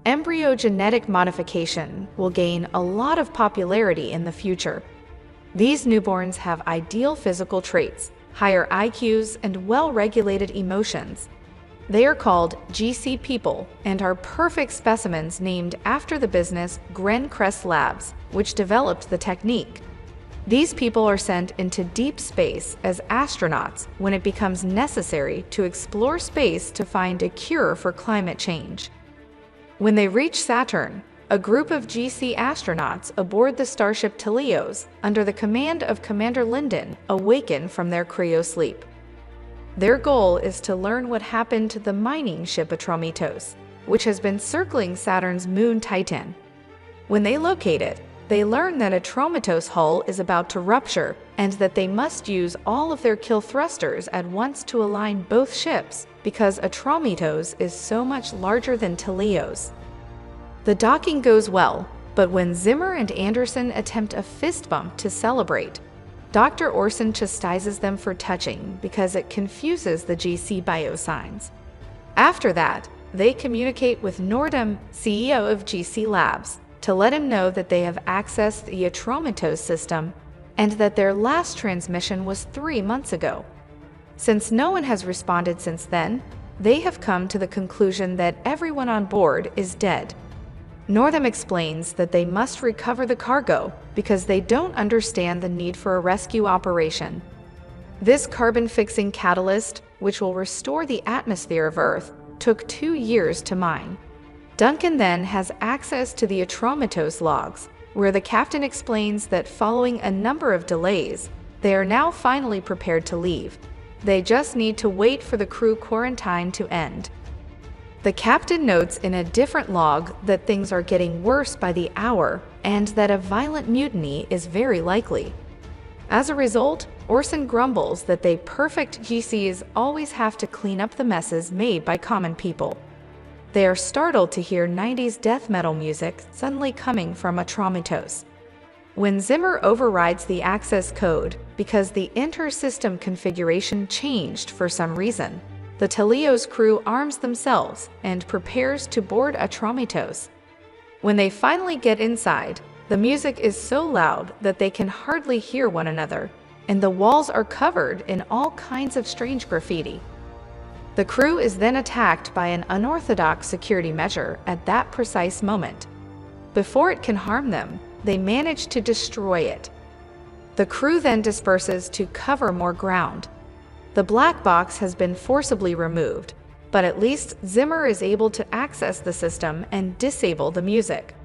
embryo genetic modification will gain a lot of popularity in the future. These newborns have ideal physical traits, higher IQs, and well-regulated emotions. They are called GC people and are perfect specimens named after the business Gren-Kress Labs, which developed the technique. These people are sent into deep space as astronauts when it becomes necessary to explore space to find a cure for climate change. When they reach Saturn, a group of GC astronauts aboard the starship Teleos, under the command of Commander Linden, awaken from their cryosleep. Their goal is to learn what happened to the mining ship Atromitos, which has been circling Saturn's moon Titan. When they locate it, they learn that Atromitos' hull is about to rupture and that they must use all of their kill thrusters at once to align both ships because Atromitos is so much larger than Teleos. The docking goes well, but when Zimmer and Anderson attempt a fist bump to celebrate, Dr. Orson chastises them for touching because it confuses the GC biosigns. After that, they communicate with Nordum, CEO of GC Labs, to let him know that they have accessed the Atromitos system and that their last transmission was 3 months ago. Since no one has responded since then, they have come to the conclusion that everyone on board is dead. Nordum explains that they must recover the cargo because they don't understand the need for a rescue operation. This carbon-fixing catalyst, which will restore the atmosphere of Earth, took 2 years to mine. Duncan then has access to the Atromitos logs, where the captain explains that following a number of delays, they are now finally prepared to leave. They just need to wait for the crew quarantine to end. The captain notes in a different log that things are getting worse by the hour and that a violent mutiny is very likely. As a result, Orson grumbles that they perfect GCs always have to clean up the messes made by common people. They are startled to hear 90s death metal music suddenly coming from Atromitos. When Zimmer overrides the access code because the inter-system configuration changed for some reason, the Teleos crew arms themselves and prepares to board Atromitos. When they finally get inside, the music is so loud that they can hardly hear one another, and the walls are covered in all kinds of strange graffiti. The crew is then attacked by an unorthodox security measure at that precise moment. Before it can harm them, they manage to destroy it. The crew then disperses to cover more ground. The black box has been forcibly removed, but at least Zimmer is able to access the system and disable the music.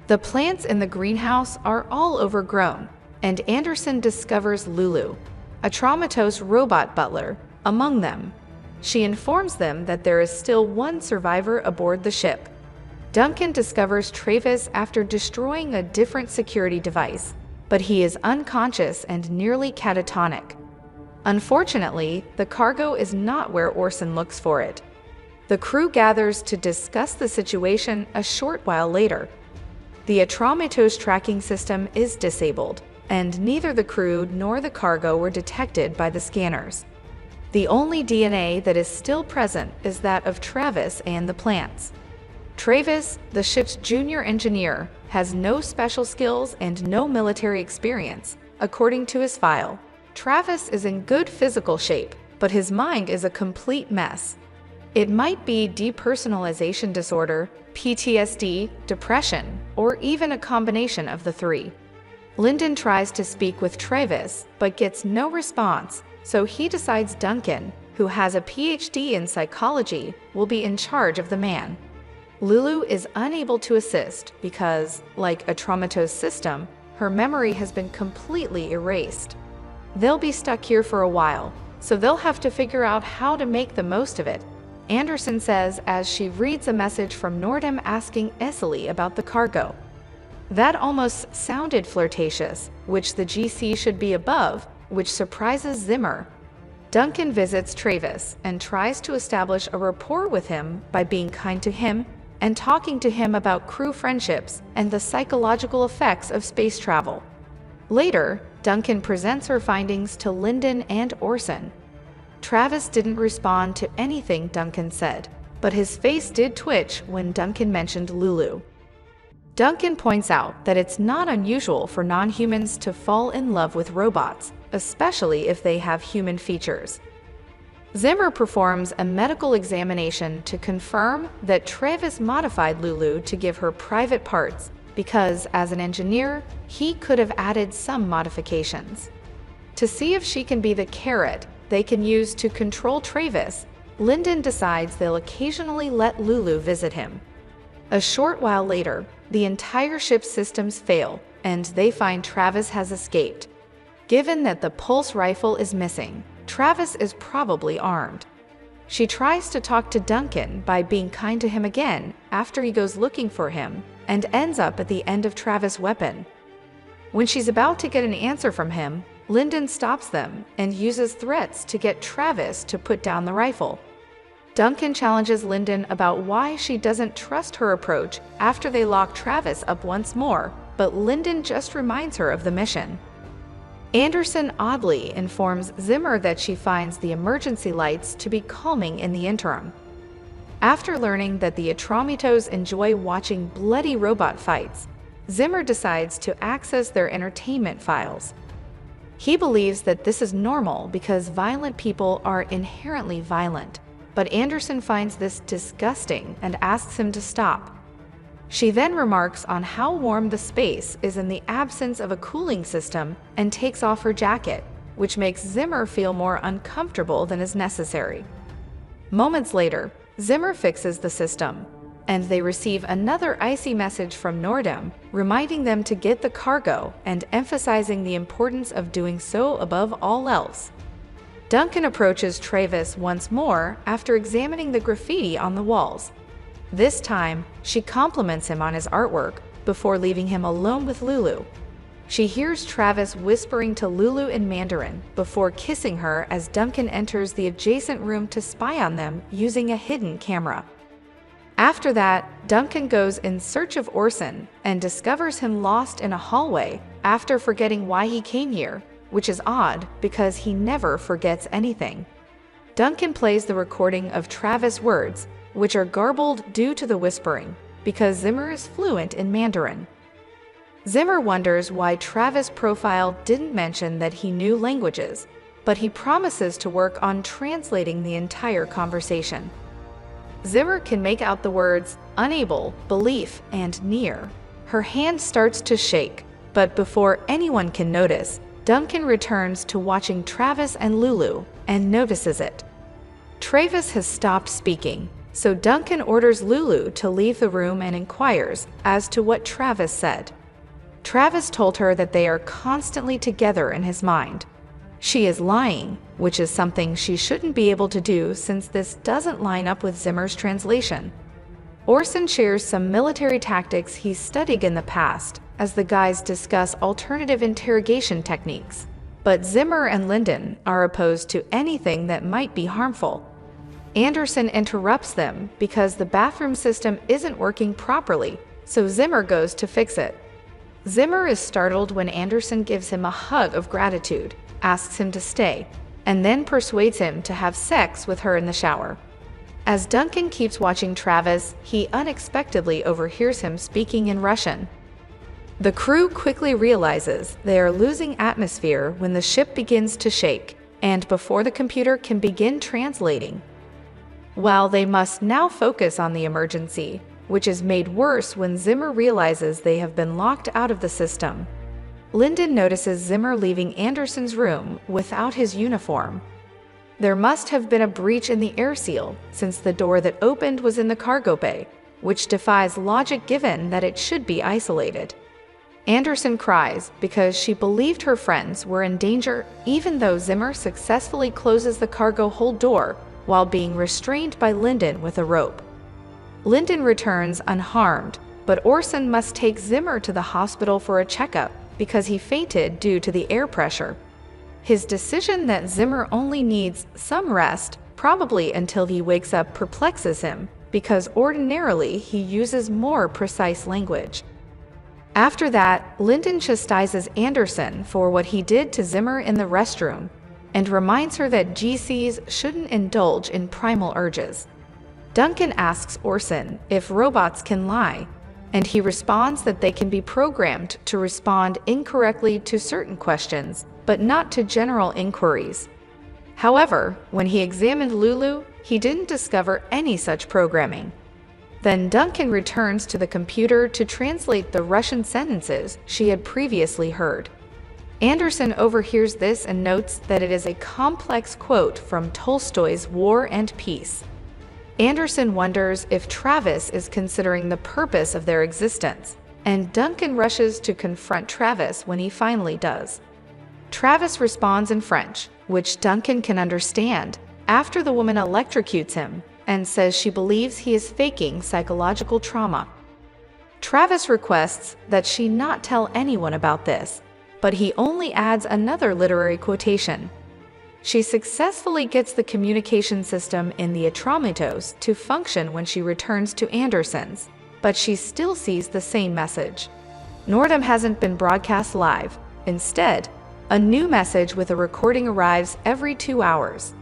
The plants in the greenhouse are all overgrown, and Anderson discovers Lulu, a Atromitos robot butler, among them. She informs them that there is still one survivor aboard the ship. Duncan discovers Travis after destroying a different security device, but he is unconscious and nearly catatonic. Unfortunately, the cargo is not where Orson looks for it. The crew gathers to discuss the situation a short while later. The Atromitos tracking system is disabled, and neither the crew nor the cargo were detected by the scanners. The only DNA that is still present is that of Travis and the plants. Travis, the ship's junior engineer, has no special skills and no military experience, according to his file. Travis is in good physical shape, but his mind is a complete mess. It might be depersonalization disorder, PTSD, depression, or even a combination of the three. Linden tries to speak with Travis, but gets no response, so he decides Duncan, who has a PhD in psychology, will be in charge of the man. Lulu is unable to assist because, like Atromitos' system, her memory has been completely erased. They'll be stuck here for a while, so they'll have to figure out how to make the most of it, Anderson says as she reads a message from Nordum asking Esily about the cargo. That almost sounded flirtatious, which the GC should be above, which surprises Zimmer. Duncan visits Travis and tries to establish a rapport with him by being kind to him and talking to him about crew friendships and the psychological effects of space travel. Later, Duncan presents her findings to Linden and Orson. Travis didn't respond to anything Duncan said. but his face did twitch when Duncan mentioned Lulu. Duncan points out that it's not unusual for non-humans to fall in love with robots, especially if they have human features. Zimmer performs a medical examination to confirm that Travis modified Lulu to give her private parts because, as an engineer, he could have added some modifications. To see if she can be the carrot they can use to control Travis, Lyndon decides they'll occasionally let Lulu visit him. A short while later, the entire ship's systems fail, and they find Travis has escaped. Given that the pulse rifle is missing, Travis is probably armed. She tries to talk to Duncan by being kind to him again after he goes looking for him, and ends up at the end of Travis' weapon. When she's about to get an answer from him, Lyndon stops them and uses threats to get Travis to put down the rifle. Duncan challenges Lyndon about why she doesn't trust her approach after they lock Travis up once more, but Lyndon just reminds her of the mission. Anderson oddly informs Zimmer that she finds the emergency lights to be calming in the interim. After learning that the Atramitos enjoy watching bloody robot fights, Zimmer decides to access their entertainment files. He believes that this is normal because violent people are inherently violent, but Anderson finds this disgusting and asks him to stop. She then remarks on how warm the space is in the absence of a cooling system and takes off her jacket, which makes Zimmer feel more uncomfortable than is necessary. Moments later, Zimmer fixes the system, and they receive another icy message from Nordum, reminding them to get the cargo and emphasizing the importance of doing so above all else. Duncan approaches Travis once more after examining the graffiti on the walls. This time, she compliments him on his artwork before leaving him alone with Lulu. She hears Travis whispering to Lulu in Mandarin before kissing her as Duncan enters the adjacent room to spy on them using a hidden camera. After that, Duncan goes in search of Orson and discovers him lost in a hallway after forgetting why he came here, which is odd because he never forgets anything. Duncan plays the recording of Travis' words, which are garbled due to the whispering, because Zimmer is fluent in Mandarin. Zimmer wonders why Travis' profile didn't mention that he knew languages, but he promises to work on translating the entire conversation. Zimmer can make out the words unable, belief, and near. Her hand starts to shake, but before anyone can notice, Duncan returns to watching Travis and Lulu and notices it. Travis has stopped speaking, so Duncan orders Lulu to leave the room and inquires as to what Travis said. Travis told her that they are constantly together in his mind. She is lying, which is something she shouldn't be able to do since this doesn't line up with Zimmer's translation. Orson shares some military tactics he's studied in the past as the guys discuss alternative interrogation techniques, but Zimmer and Lyndon are opposed to anything that might be harmful. Anderson interrupts them because the bathroom system isn't working properly, so Zimmer goes to fix it. Zimmer is startled when Anderson gives him a hug of gratitude, asks him to stay, and then persuades him to have sex with her in the shower. As Duncan keeps watching Travis, he unexpectedly overhears him speaking in Russian. The crew quickly realizes they are losing atmosphere when the ship begins to shake, and before the computer can begin translating. While they must now focus on the emergency, which is made worse when Zimmer realizes they have been locked out of the system. Lyndon notices Zimmer leaving Anderson's room without his uniform. There must have been a breach in the air seal, since the door that opened was in the cargo bay, which defies logic given that it should be isolated. Anderson cries because she believed her friends were in danger even though Zimmer successfully closes the cargo hold door while being restrained by Lyndon with a rope. Lyndon returns unharmed, but Orson must take Zimmer to the hospital for a checkup because he fainted due to the air pressure. His decision that Zimmer only needs some rest, probably until he wakes up, perplexes him because ordinarily he uses more precise language. After that, Lyndon chastises Anderson for what he did to Zimmer in the restroom and reminds her that GCs shouldn't indulge in primal urges. Duncan asks Orson if robots can lie, and he responds that they can be programmed to respond incorrectly to certain questions, but not to general inquiries. However, when he examined Lulu, he didn't discover any such programming. Then Duncan returns to the computer to translate the Russian sentences she had previously heard. Anderson overhears this and notes that it is a complex quote from Tolstoy's War and Peace. Anderson wonders if Travis is considering the purpose of their existence, and Duncan rushes to confront Travis when he finally does. Travis responds in French, which Duncan can understand, after the woman electrocutes him and says she believes he is faking psychological trauma. Travis requests that she not tell anyone about this, but he only adds another literary quotation. She successfully gets the communication system in the Atromitos to function when she returns to Anderson's, but she still sees the same message. Nordum hasn't been broadcast live. Instead, a new message with a recording arrives every 2 hours.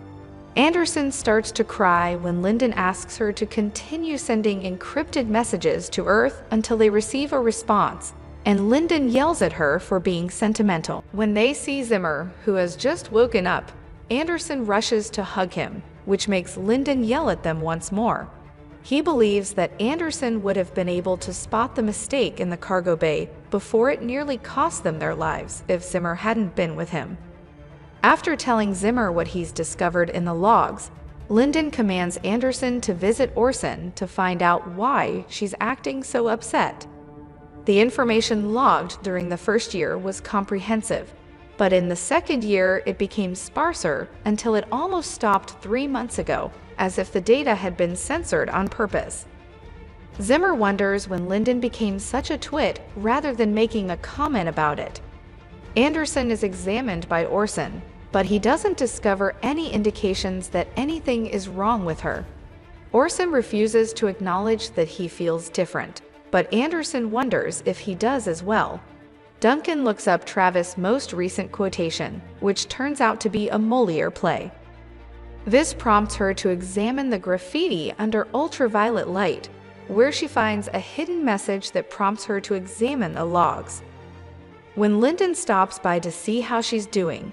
Anderson starts to cry when Lyndon asks her to continue sending encrypted messages to Earth until they receive a response, and Lyndon yells at her for being sentimental. When they see Zimmer, who has just woken up, Anderson rushes to hug him, which makes Lyndon yell at them once more. He believes that Anderson would have been able to spot the mistake in the cargo bay before it nearly cost them their lives if Zimmer hadn't been with him. After telling Zimmer what he's discovered in the logs, Lyndon commands Anderson to visit Orson to find out why she's acting so upset. The information logged during the first year was comprehensive, but in the second year it became sparser until it almost stopped 3 months ago, as if the data had been censored on purpose. Zimmer wonders when Lyndon became such a twit rather than making a comment about it. Anderson is examined by Orson, but he doesn't discover any indications that anything is wrong with her. Orson refuses to acknowledge that he feels different, but Anderson wonders if he does as well. Duncan looks up Travis' most recent quotation, which turns out to be a Molière play. This prompts her to examine the graffiti under ultraviolet light, where she finds a hidden message that prompts her to examine the logs. When Lyndon stops by to see how she's doing,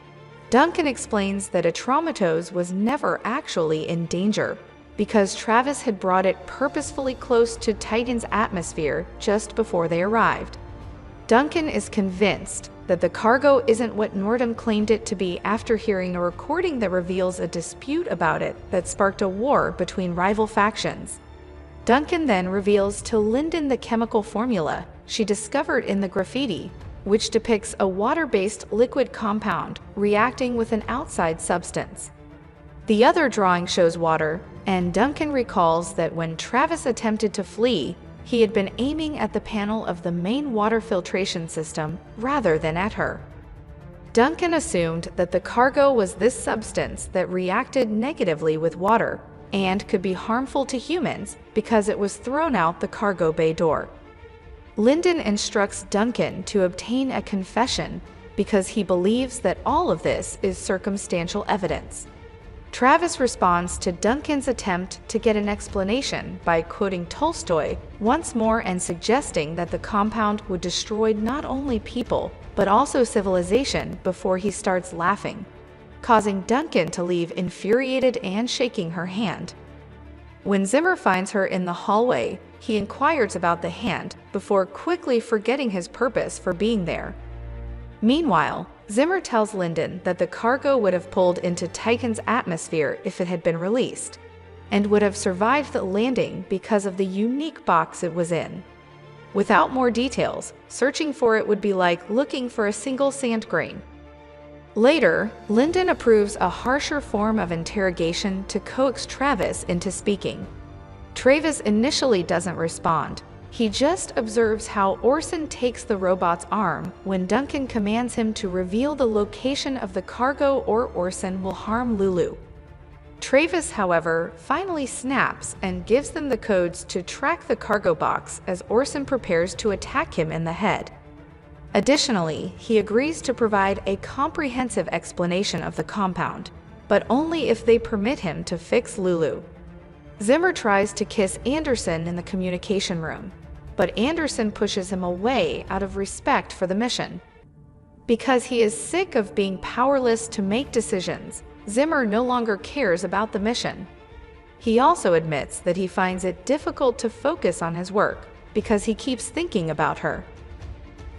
Duncan explains that Atromitos was never actually in danger, because Travis had brought it purposefully close to Titan's atmosphere just before they arrived. Duncan is convinced that the cargo isn't what Nordum claimed it to be after hearing a recording that reveals a dispute about it that sparked a war between rival factions. Duncan then reveals to Lyndon the chemical formula she discovered in the graffiti, which depicts a water-based liquid compound reacting with an outside substance. The other drawing shows water, and Duncan recalls that when Travis attempted to flee, he had been aiming at the panel of the main water filtration system rather than at her. Duncan assumed that the cargo was this substance that reacted negatively with water and could be harmful to humans because it was thrown out the cargo bay door. Lyndon instructs Duncan to obtain a confession because he believes that all of this is circumstantial evidence. Travis responds to Duncan's attempt to get an explanation by quoting Tolstoy once more and suggesting that the compound would destroy not only people, but also civilization before he starts laughing, causing Duncan to leave infuriated and shaking her hand. When Zimmer finds her in the hallway, he inquires about the hand before quickly forgetting his purpose for being there. Meanwhile, Zimmer tells Lyndon that the cargo would have pulled into Titan's atmosphere if it had been released, and would have survived the landing because of the unique box it was in. Without more details, searching for it would be like looking for a single sand grain. Later, Lyndon approves a harsher form of interrogation to coax Travis into speaking. Travis initially doesn't respond. He just observes how Orson takes the robot's arm when Duncan commands him to reveal the location of the cargo or Orson will harm Lulu. Travis, however, finally snaps and gives them the codes to track the cargo box as Orson prepares to attack him in the head. Additionally, he agrees to provide a comprehensive explanation of the compound, but only if they permit him to fix Lulu. Zimmer tries to kiss Anderson in the communication room, but Anderson pushes him away out of respect for the mission. Because he is sick of being powerless to make decisions, Zimmer no longer cares about the mission. He also admits that he finds it difficult to focus on his work because he keeps thinking about her.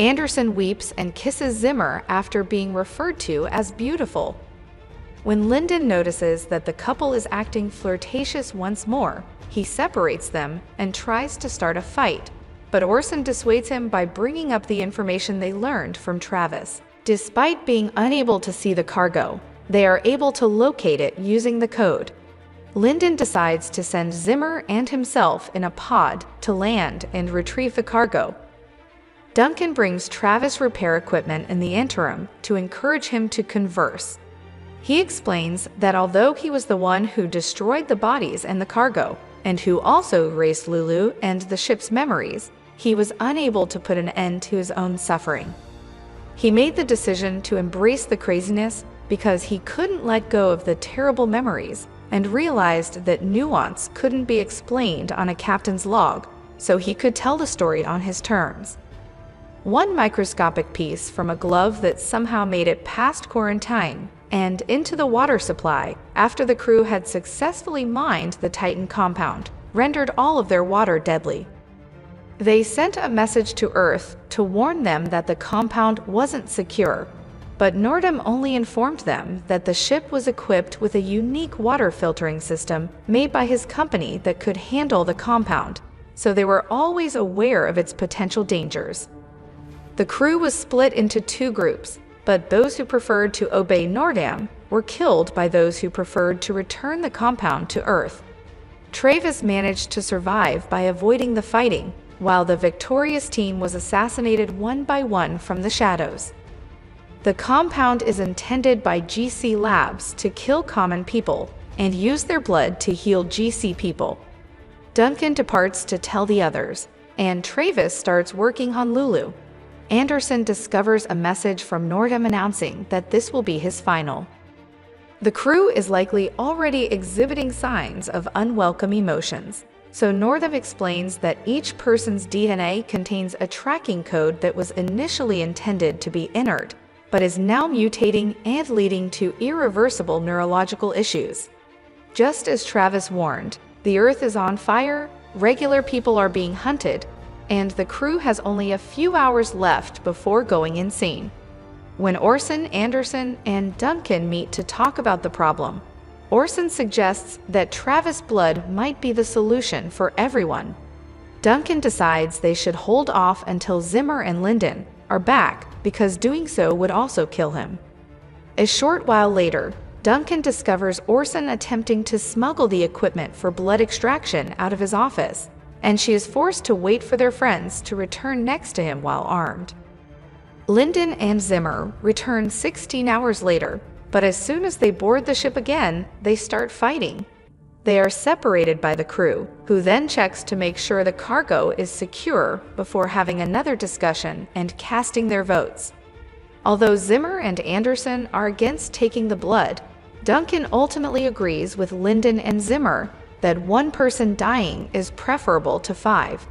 Anderson weeps and kisses Zimmer after being referred to as beautiful. When Lyndon notices that the couple is acting flirtatious once more, he separates them and tries to start a fight, but Orson dissuades him by bringing up the information they learned from Travis. Despite being unable to see the cargo, they are able to locate it using the code. Lyndon decides to send Zimmer and himself in a pod to land and retrieve the cargo. Duncan brings Travis repair equipment in the interim to encourage him to converse. He explains that although he was the one who destroyed the bodies and the cargo, and who also erased Lulu and the ship's memories, he was unable to put an end to his own suffering. He made the decision to embrace the craziness because he couldn't let go of the terrible memories and realized that nuance couldn't be explained on a captain's log, so he could tell the story on his terms. One microscopic piece from a glove that somehow made it past quarantine and into the water supply after the crew had successfully mined the Titan compound rendered all of their water deadly. They sent a message to Earth to warn them that the compound wasn't secure, but Nordam only informed them that the ship was equipped with a unique water filtering system made by his company that could handle the compound, so they were always aware of its potential dangers. The crew was split into two groups, but those who preferred to obey Nordam were killed by those who preferred to return the compound to Earth. Travis managed to survive by avoiding the fighting, while the victorious team was assassinated one by one from the shadows. The compound is intended by GC Labs to kill common people and use their blood to heal GC people. Duncan departs to tell the others, and Travis starts working on Lulu. Anderson discovers a message from Nordam announcing that this will be his final. The crew is likely already exhibiting signs of unwelcome emotions, so Nordam explains that each person's DNA contains a tracking code that was initially intended to be inert, but is now mutating and leading to irreversible neurological issues. Just as Travis warned, the Earth is on fire, regular people are being hunted, and the crew has only a few hours left before going insane. When Orson, Anderson, and Duncan meet to talk about the problem, Orson suggests that Travis blood might be the solution for everyone. Duncan decides they should hold off until Zimmer and Lyndon are back because doing so would also kill him. A short while later, Duncan discovers Orson attempting to smuggle the equipment for blood extraction out of his office, and she is forced to wait for their friends to return next to him while armed. Lyndon and Zimmer return 16 hours later, but as soon as they board the ship again, they start fighting. They are separated by the crew, who then checks to make sure the cargo is secure before having another discussion and casting their votes. Although Zimmer and Anderson are against taking the blood, Duncan ultimately agrees with Lyndon and Zimmer that one person dying is preferable to 5.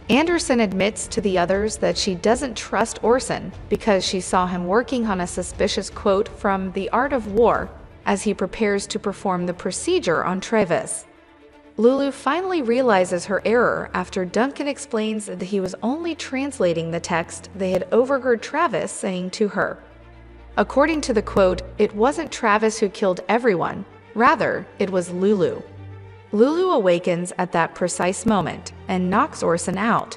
Anderson admits to the others that she doesn't trust Orson because she saw him working on a suspicious quote from The Art of War as he prepares to perform the procedure on Travis. Lulu finally realizes her error after Duncan explains that he was only translating the text they had overheard Travis saying to her. According to the quote, it wasn't Travis who killed everyone, rather, it was Lulu. Lulu awakens at that precise moment and knocks Orson out.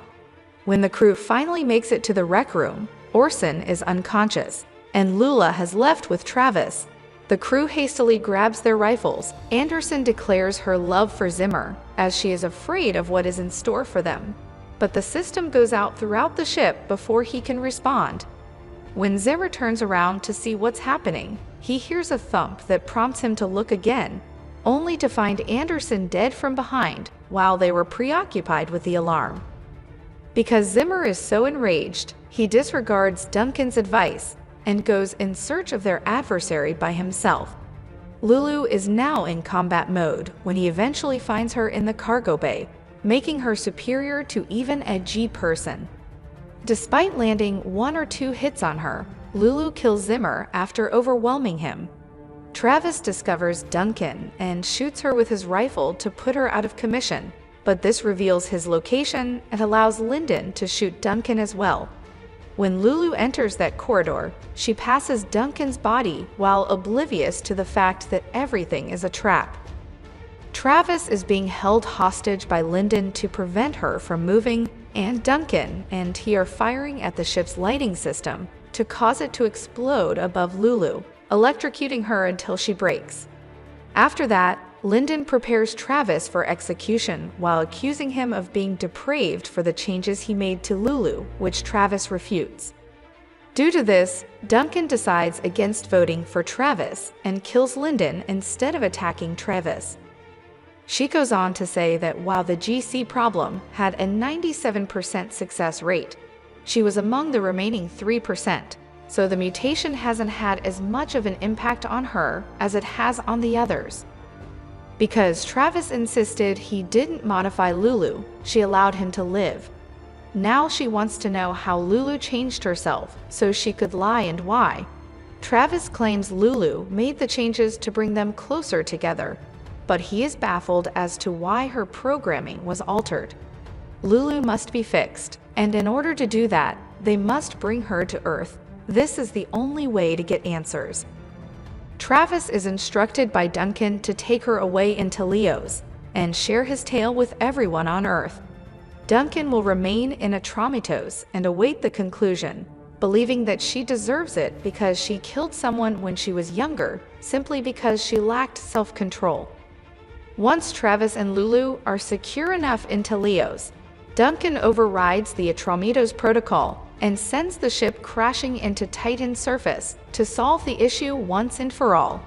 When the crew finally makes it to the rec room, Orson is unconscious, and Lula has left with Travis. The crew hastily grabs their rifles. Anderson declares her love for Zimmer, as she is afraid of what is in store for them. But the system goes out throughout the ship before he can respond. When Zimmer turns around to see what's happening, he hears a thump that prompts him to look again, only to find Anderson dead from behind while they were preoccupied with the alarm. Because Zimmer is so enraged, he disregards Duncan's advice and goes in search of their adversary by himself. Lulu is now in combat mode when he eventually finds her in the cargo bay, making her superior to even a G person. Despite landing 1 or 2 hits on her, Lulu kills Zimmer after overwhelming him. Travis discovers Duncan and shoots her with his rifle to put her out of commission, but this reveals his location and allows Lyndon to shoot Duncan as well. When Lulu enters that corridor, she passes Duncan's body while oblivious to the fact that everything is a trap. Travis is being held hostage by Lyndon to prevent her from moving, and Duncan and he are firing at the ship's lighting system to cause it to explode above Lulu, electrocuting her until she breaks. After that, Lyndon prepares Travis for execution while accusing him of being depraved for the changes he made to Lulu, which Travis refutes. Due to this, Duncan decides against voting for Travis and kills Lyndon instead of attacking Travis. She goes on to say that while the GC problem had a 97% success rate, she was among the remaining 3%, so the mutation hasn't had as much of an impact on her as it has on the others. Because Travis insisted he didn't modify Lulu, she allowed him to live. Now she wants to know how Lulu changed herself so she could lie and why. Travis claims Lulu made the changes to bring them closer together, but he is baffled as to why her programming was altered. Lulu must be fixed, and in order to do that, they must bring her to Earth. This is the only way to get answers. Travis is instructed by Duncan to take her away into Leos and share his tale with everyone on Earth. Duncan will remain in Atromitos and await the conclusion, believing that she deserves it because she killed someone when she was younger, simply because she lacked self-control. Once Travis and Lulu are secure enough into Leos, Duncan overrides the Atromitos protocol and sends the ship crashing into Titan's surface to solve the issue once and for all.